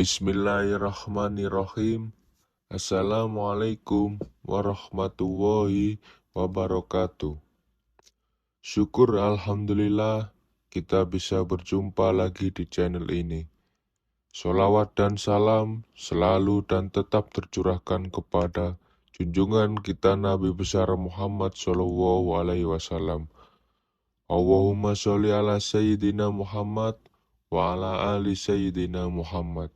Bismillahirrahmanirrahim. Assalamualaikum warahmatullahi wabarakatuh. Syukur Alhamdulillah kita bisa berjumpa lagi di channel ini. Sholawat dan salam selalu dan tetap tercurahkan kepada junjungan kita Nabi besar Muhammad SAW. Allahumma sholli ala Sayyidina Muhammad wa ala ali Sayyidina Muhammad.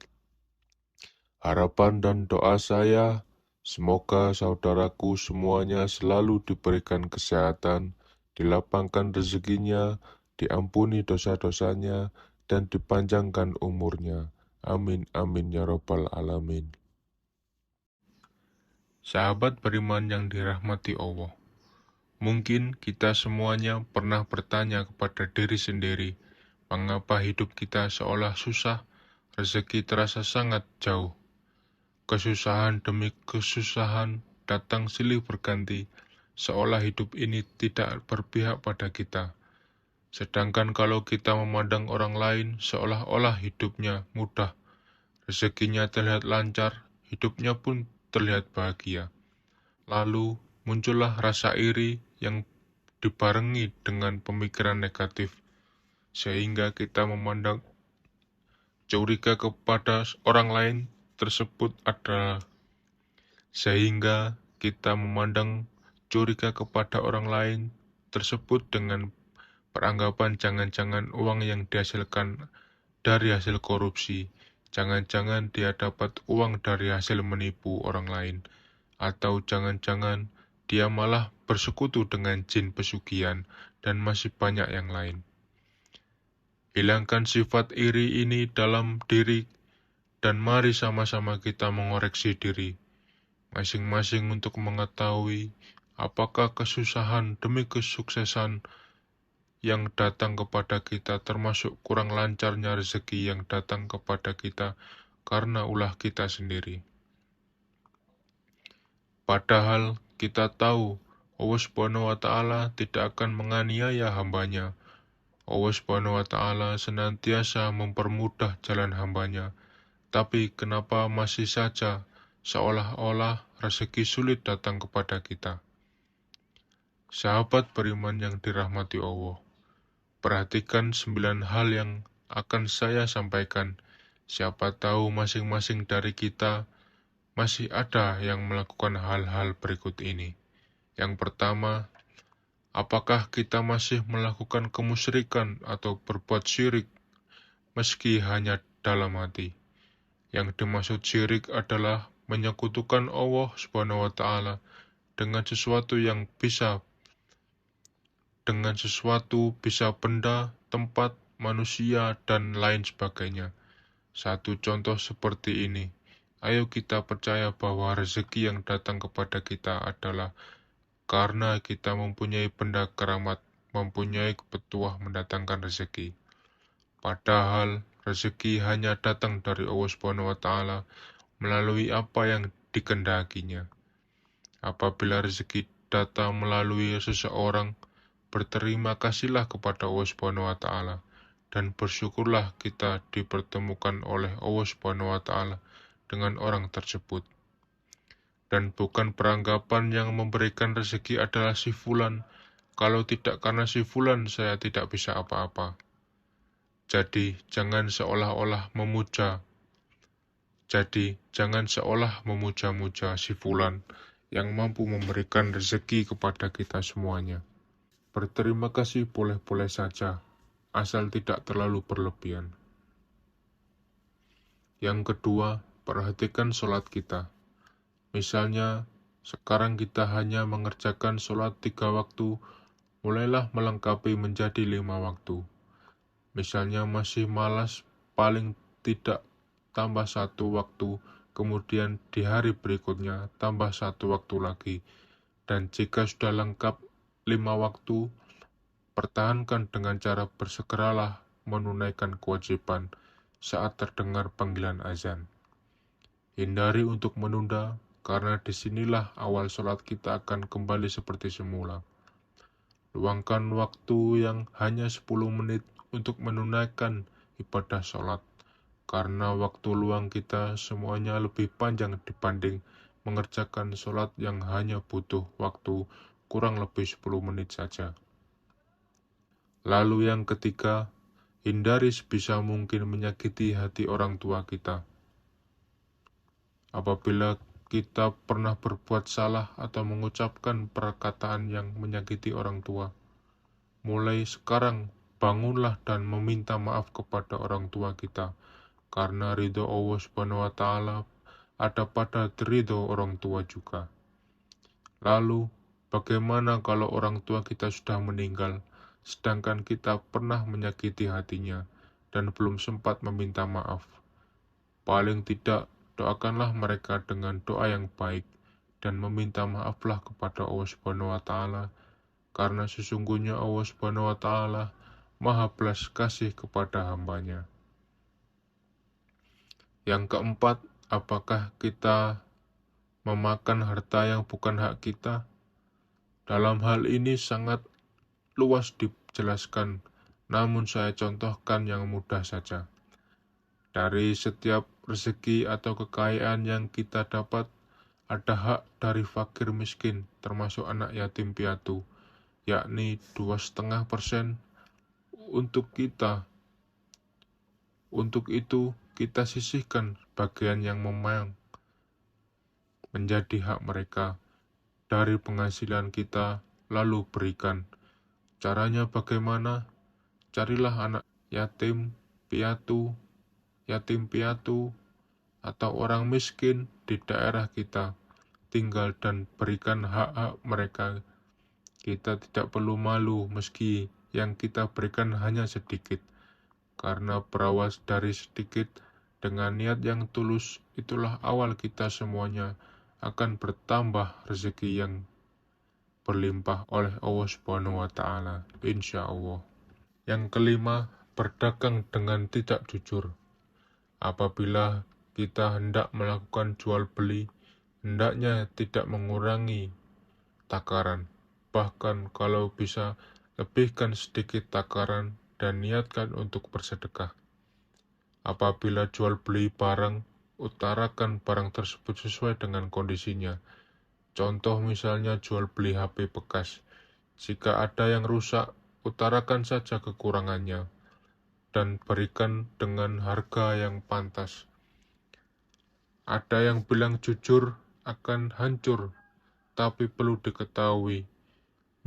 Harapan dan doa saya, semoga saudaraku semuanya selalu diberikan kesehatan, dilapangkan rezekinya, diampuni dosa-dosanya, dan dipanjangkan umurnya. Amin, amin, ya rabbal alamin. Sahabat beriman yang dirahmati Allah, mungkin kita semuanya pernah bertanya kepada diri sendiri, mengapa hidup kita seolah susah, rezeki terasa sangat jauh. Kesusahan demi kesusahan datang silih berganti, seolah hidup ini tidak berpihak pada kita. Sedangkan kalau kita memandang orang lain, seolah-olah hidupnya mudah, rezekinya terlihat lancar, hidupnya pun terlihat bahagia. Lalu muncullah rasa iri yang dibarengi dengan pemikiran negatif, sehingga kita memandang curiga kepada orang lain tersebut adalah dengan beranggapan jangan-jangan uang yang dihasilkan dari hasil korupsi, jangan-jangan dia dapat uang dari hasil menipu orang lain, atau jangan-jangan dia malah bersekutu dengan jin pesugihan, dan masih banyak yang lain. Hilangkan sifat iri ini dalam diri, dan mari sama-sama kita mengoreksi diri masing-masing untuk mengetahui apakah kesusahan demi kesuksesan yang datang kepada kita termasuk kurang lancarnya rezeki yang datang kepada kita karena ulah kita sendiri. Padahal kita tahu Allah Subhanahu wa Ta'ala tidak akan menganiaya hambanya. Allah Subhanahu wa Ta'ala senantiasa mempermudah jalan hambanya. Tapi kenapa masih saja seolah-olah rezeki sulit datang kepada kita? Sahabat beriman yang dirahmati Allah, perhatikan 9 hal yang akan saya sampaikan. Siapa tahu masing-masing dari kita masih ada yang melakukan hal-hal berikut ini. Yang pertama, apakah kita masih melakukan kemusyrikan atau berbuat syirik meski hanya dalam hati? Yang dimaksud syirik adalah menyekutukan Allah Subhanahu wa Ta'ala dengan sesuatu bisa benda, tempat, manusia, dan lain sebagainya. Satu contoh seperti ini. Ayo kita percaya bahwa rezeki yang datang kepada kita adalah karena kita mempunyai benda keramat, mempunyai petuah mendatangkan rezeki. Padahal rezeki hanya datang dari Allah Subhanahu wa Ta'ala melalui apa yang dikehendakinya. Apabila rezeki datang melalui seseorang, berterima kasihlah kepada Allah Subhanahu wa Ta'ala dan bersyukurlah kita dipertemukan oleh Allah Subhanahu wa Ta'ala dengan orang tersebut. Dan bukan beranggapan yang memberikan rezeki adalah si fulan, kalau tidak karena si fulan saya tidak bisa apa-apa. Jadi jangan seolah memuja-muja si fulan yang mampu memberikan rezeki kepada kita semuanya. Berterima kasih boleh-boleh saja, asal tidak terlalu berlebihan. Yang kedua, perhatikan sholat kita. Misalnya, sekarang kita hanya mengerjakan sholat 3 waktu, mulailah melengkapi menjadi 5 waktu. Misalnya masih malas, paling tidak tambah 1 waktu, kemudian di hari berikutnya tambah 1 waktu lagi. Dan jika sudah lengkap 5 waktu, pertahankan dengan cara bersegeralah menunaikan kewajiban saat terdengar panggilan azan. Hindari untuk menunda, karena disinilah awal sholat kita akan kembali seperti semula. Luangkan waktu yang hanya 10 menit untuk menunaikan ibadah sholat, karena waktu luang kita semuanya lebih panjang dibanding mengerjakan sholat yang hanya butuh waktu kurang lebih 10 menit saja. Lalu yang ketiga, hindari sebisa mungkin menyakiti hati orang tua kita. Apabila kita pernah berbuat salah atau mengucapkan perkataan yang menyakiti orang tua, mulai sekarang bangunlah dan meminta maaf kepada orang tua kita, karena ridho Allah Subhanahu wa Ta'ala ada pada ridho orang tua juga. Lalu, bagaimana kalau orang tua kita sudah meninggal, sedangkan kita pernah menyakiti hatinya dan belum sempat meminta maaf? Paling tidak, doakanlah mereka dengan doa yang baik dan meminta maaflah kepada Allah Subhanahu wa Ta'ala, karena sesungguhnya Allah Subhanahu wa Ta'ala Maha belas kasih kepada hambanya. Yang keempat, apakah kita memakan harta yang bukan hak kita? Dalam hal ini sangat luas dijelaskan, namun saya contohkan yang mudah saja. Dari setiap rezeki atau kekayaan yang kita dapat, ada hak dari fakir miskin, termasuk anak yatim piatu, yakni 2,5% untuk kita. Untuk itu, kita sisihkan bagian yang memang menjadi hak mereka dari penghasilan kita, lalu berikan. Caranya bagaimana? Carilah anak yatim piatu, atau orang miskin di daerah kita tinggal dan berikan hak-hak mereka. Kita tidak perlu malu meski yang kita berikan hanya sedikit, karena berawal dari sedikit dengan niat yang tulus, itulah awal kita semuanya akan bertambah rezeki yang berlimpah oleh Allah Subhanahu wa Ta'ala, insya Allah. Yang kelima, berdagang dengan tidak jujur. Apabila kita hendak melakukan jual beli, hendaknya tidak mengurangi takaran. Bahkan kalau bisa, lebihkan sedikit takaran dan niatkan untuk bersedekah. Apabila jual beli barang, utarakan barang tersebut sesuai dengan kondisinya. Contoh misalnya jual beli HP bekas. Jika ada yang rusak, utarakan saja kekurangannya dan berikan dengan harga yang pantas. Ada yang bilang jujur akan hancur, tapi perlu diketahui,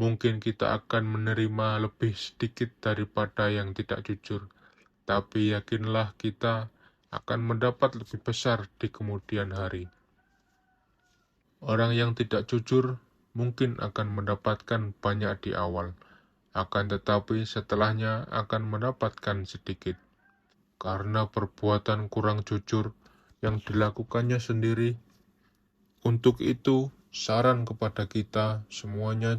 mungkin kita akan menerima lebih sedikit daripada yang tidak jujur, tapi yakinlah kita akan mendapat lebih besar di kemudian hari. Orang yang tidak jujur mungkin akan mendapatkan banyak di awal, akan tetapi setelahnya akan mendapatkan sedikit, karena perbuatan kurang jujur yang dilakukannya sendiri. Untuk itu, saran kepada kita semuanya,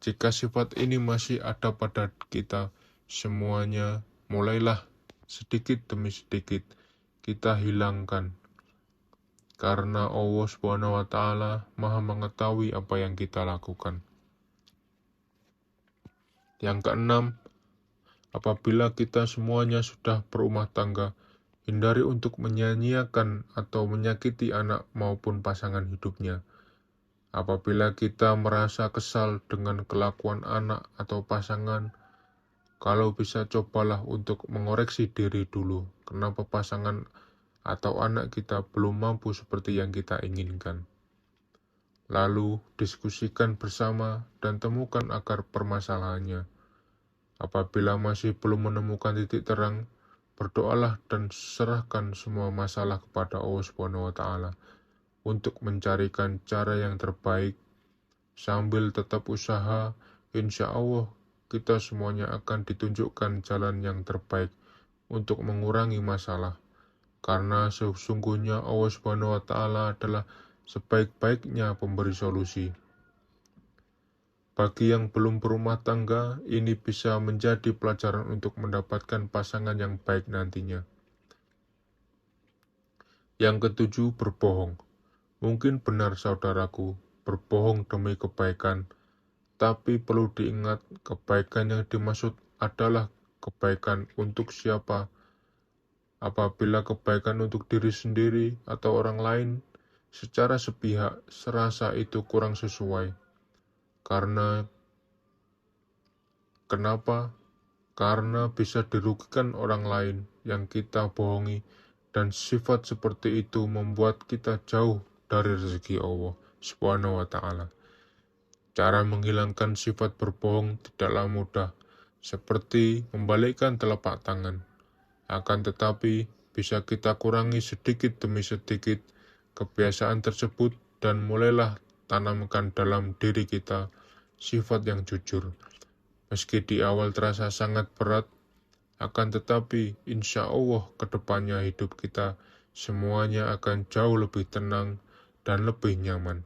jika sifat ini masih ada pada kita semuanya, mulailah sedikit demi sedikit kita hilangkan, karena Allah Subhanahu wa Ta'ala Maha mengetahui apa yang kita lakukan. Yang keenam, apabila kita semuanya sudah berumah tangga, hindari untuk menyanyiakan atau menyakiti anak maupun pasangan hidupnya. Apabila kita merasa kesal dengan kelakuan anak atau pasangan, kalau bisa cobalah untuk mengoreksi diri dulu, kenapa pasangan atau anak kita belum mampu seperti yang kita inginkan. Lalu diskusikan bersama dan temukan akar permasalahannya. Apabila masih belum menemukan titik terang, berdoalah dan serahkan semua masalah kepada Allah Subhanahu wa Ta'ala untuk mencarikan cara yang terbaik. Sambil tetap usaha, insya Allah kita semuanya akan ditunjukkan jalan yang terbaik untuk mengurangi masalah. Karena sesungguhnya Allah Subhanahu wa Ta'ala adalah sebaik-baiknya pemberi solusi. Bagi yang belum berumah tangga, ini bisa menjadi pelajaran untuk mendapatkan pasangan yang baik nantinya. Yang ketujuh, berbohong. Mungkin benar saudaraku, berbohong demi kebaikan, tapi perlu diingat kebaikan yang dimaksud adalah kebaikan untuk siapa Apabila kebaikan untuk diri sendiri atau orang lain secara sepihak serasa itu kurang sesuai. Kenapa? Karena bisa dirugikan orang lain yang kita bohongi, dan sifat seperti itu membuat kita jauh dari rezeki Allah Subhanahu wa Ta'ala. Cara menghilangkan sifat berbohong tidaklah mudah, seperti membalikkan telapak tangan. Akan tetapi, bisa kita kurangi sedikit demi sedikit kebiasaan tersebut dan mulailah tanamkan dalam diri kita sifat yang jujur. Meski di awal terasa sangat berat, akan tetapi insya Allah kedepannya hidup kita semuanya akan jauh lebih tenang dan lebih nyaman.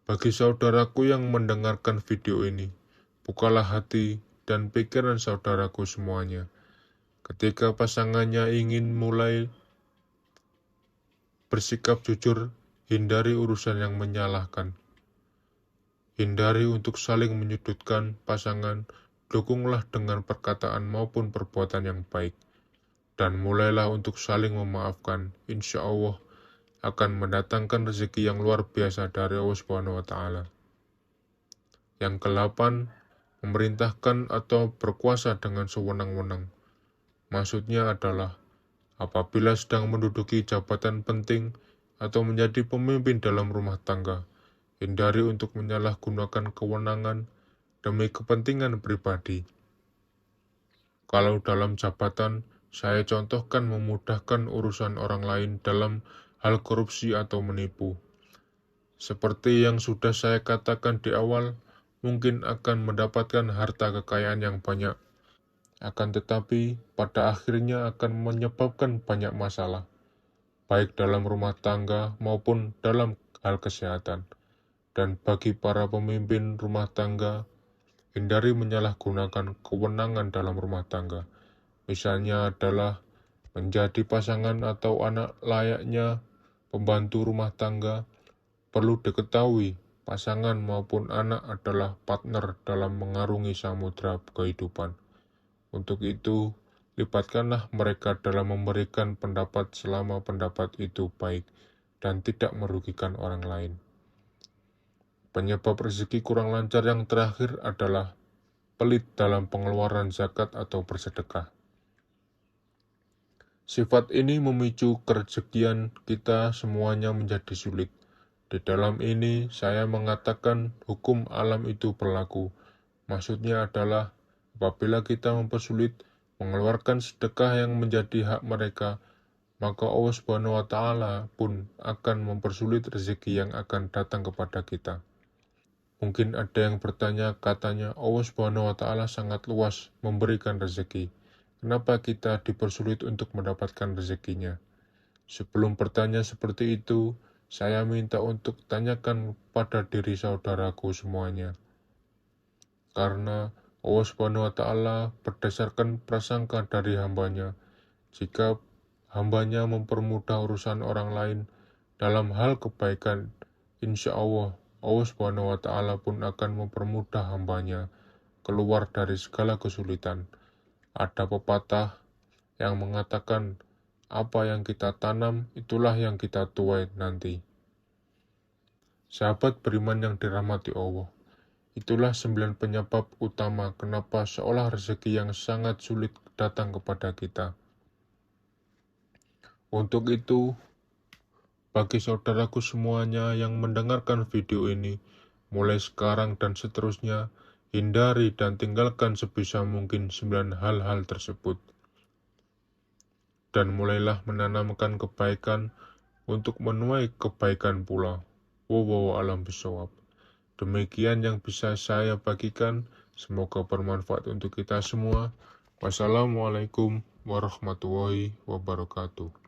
Bagi saudaraku yang mendengarkan video ini, bukalah hati dan pikiran saudaraku semuanya. Ketika pasangannya ingin mulai bersikap jujur, hindari urusan yang menyalahkan. Hindari untuk saling menyudutkan pasangan, dukunglah dengan perkataan maupun perbuatan yang baik. Dan mulailah untuk saling memaafkan. Insya Allah akan mendatangkan rezeki yang luar biasa dari Allah Subhanahu wa Ta'ala. Yang ke-8, memerintahkan atau berkuasa dengan sewenang-wenang. Maksudnya adalah apabila sedang menduduki jabatan penting atau menjadi pemimpin dalam rumah tangga, hindari untuk menyalahgunakan kewenangan demi kepentingan pribadi. Kalau dalam jabatan, saya contohkan memudahkan urusan orang lain dalam hal korupsi atau menipu. Seperti yang sudah saya katakan di awal, mungkin akan mendapatkan harta kekayaan yang banyak. Akan tetapi, pada akhirnya akan menyebabkan banyak masalah, baik dalam rumah tangga maupun dalam hal kesehatan. Dan bagi para pemimpin rumah tangga, hindari menyalahgunakan kewenangan dalam rumah tangga. Misalnya adalah menjadi pasangan atau anak layaknya pembantu rumah tangga. Perlu diketahui, pasangan maupun anak adalah partner dalam mengarungi samudera kehidupan. Untuk itu, libatkanlah mereka dalam memberikan pendapat selama pendapat itu baik dan tidak merugikan orang lain. Penyebab rezeki kurang lancar yang terakhir adalah pelit dalam pengeluaran zakat atau bersedekah. Sifat ini memicu kerezekian kita semuanya menjadi sulit. Di dalam ini saya mengatakan hukum alam itu berlaku. Maksudnya adalah apabila kita mempersulit mengeluarkan sedekah yang menjadi hak mereka, maka Allah Subhanahu wa Ta'ala pun akan mempersulit rezeki yang akan datang kepada kita. Mungkin ada yang bertanya, katanya Allah Subhanahu wa Ta'ala sangat luas memberikan rezeki. Kenapa kita dipersulit untuk mendapatkan rezekinya? Sebelum bertanya seperti itu, saya minta untuk tanyakan pada diri saudaraku semuanya. Karena Allah Subhanahu wa Ta'ala berdasarkan prasangka dari hambanya, jika hambanya mempermudah urusan orang lain dalam hal kebaikan, insya Allah Subhanahu wa Ta'ala pun akan mempermudah hambanya keluar dari segala kesulitan. Ada pepatah yang mengatakan, apa yang kita tanam, itulah yang kita tuai nanti. Sahabat beriman yang dirahmati Allah, itulah 9 penyebab utama kenapa seolah rezeki yang sangat sulit datang kepada kita. Untuk itu, bagi saudaraku semuanya yang mendengarkan video ini, mulai sekarang dan seterusnya, hindari dan tinggalkan sebisa mungkin 9 hal-hal tersebut. Dan mulailah menanamkan kebaikan untuk menuai kebaikan pula. Wallahu a'lam bishawab. Demikian yang bisa saya bagikan. Semoga bermanfaat untuk kita semua. Wassalamualaikum warahmatullahi wabarakatuh.